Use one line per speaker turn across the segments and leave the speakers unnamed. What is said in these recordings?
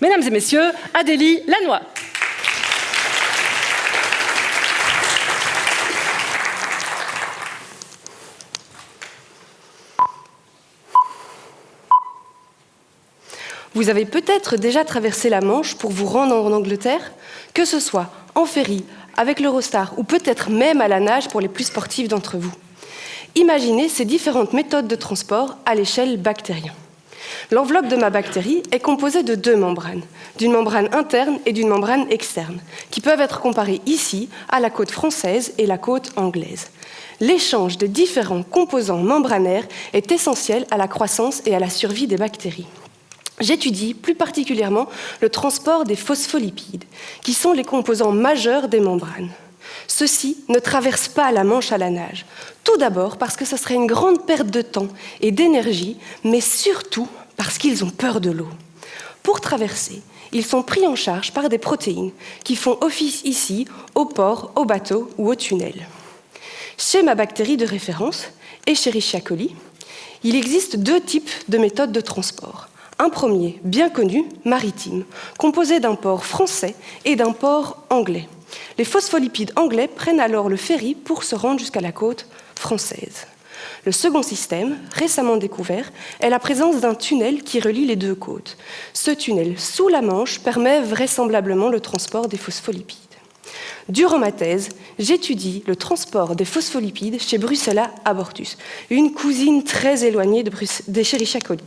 Mesdames et messieurs, Adélie Lannoy. Vous avez peut-être déjà traversé la Manche pour vous rendre en Angleterre, que ce soit en ferry, avec l'Eurostar ou peut-être même à la nage pour les plus sportifs d'entre vous. Imaginez ces différentes méthodes de transport à l'échelle bactérienne. L'enveloppe de ma bactérie est composée de deux membranes, d'une membrane interne et d'une membrane externe, qui peuvent être comparées ici à la côte française et la côte anglaise. L'échange des différents composants membranaires est essentiel à la croissance et à la survie des bactéries. J'étudie plus particulièrement le transport des phospholipides, qui sont les composants majeurs des membranes. Ceux-ci ne traversent pas la Manche à la nage. Tout d'abord parce que ce serait une grande perte de temps et d'énergie, mais surtout parce qu'ils ont peur de l'eau. Pour traverser, ils sont pris en charge par des protéines qui font office ici au port, au bateau ou au tunnel. Chez ma bactérie de référence, Escherichia coli, il existe deux types de méthodes de transport. Un premier, bien connu, maritime, composé d'un port français et d'un port anglais. Les phospholipides anglais prennent alors le ferry pour se rendre jusqu'à la côte française. Le second système, récemment découvert, est la présence d'un tunnel qui relie les deux côtes. Ce tunnel sous la Manche permet vraisemblablement le transport des phospholipides. Durant ma thèse, j'étudie le transport des phospholipides chez Brucella abortus, une cousine très éloignée d'Escherichia coli.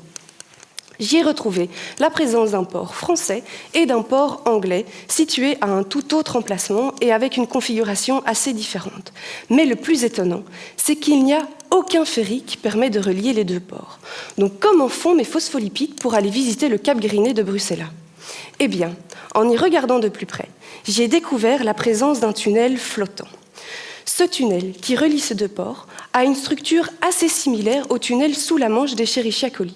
J'y ai retrouvé la présence d'un port français et d'un port anglais situés à un tout autre emplacement et avec une configuration assez différente. Mais le plus étonnant, c'est qu'il n'y a aucun ferry qui permet de relier les deux ports. Donc comment font mes phospholipides pour aller visiter le Cap Griné de Brucella ? Eh bien, en y regardant de plus près, j'ai découvert la présence d'un tunnel flottant. Ce tunnel, qui relie ces deux ports, a une structure assez similaire au tunnel sous la Manche d'Escherichia coli.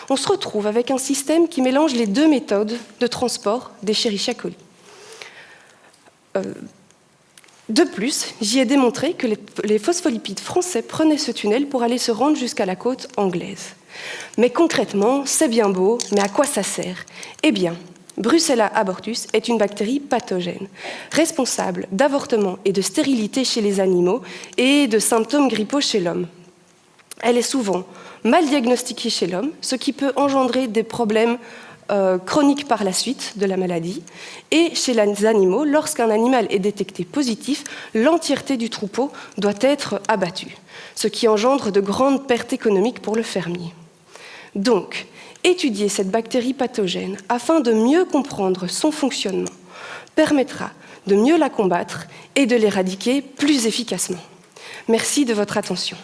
On se retrouve avec un système qui mélange les deux méthodes de transport d'Escherichia coli. De plus, j'y ai démontré que les phospholipides français prenaient ce tunnel pour aller se rendre jusqu'à la côte anglaise. Mais concrètement, c'est bien beau, mais à quoi ça sert ? Eh bien, Brucella abortus est une bactérie pathogène, responsable d'avortements et de stérilité chez les animaux et de symptômes grippaux chez l'homme. Elle est souvent mal diagnostiquée chez l'homme, ce qui peut engendrer des problèmes chroniques par la suite de la maladie. Et chez les animaux, lorsqu'un animal est détecté positif, l'entièreté du troupeau doit être abattue, ce qui engendre de grandes pertes économiques pour le fermier. Donc, étudier cette bactérie pathogène afin de mieux comprendre son fonctionnement permettra de mieux la combattre et de l'éradiquer plus efficacement. Merci de votre attention.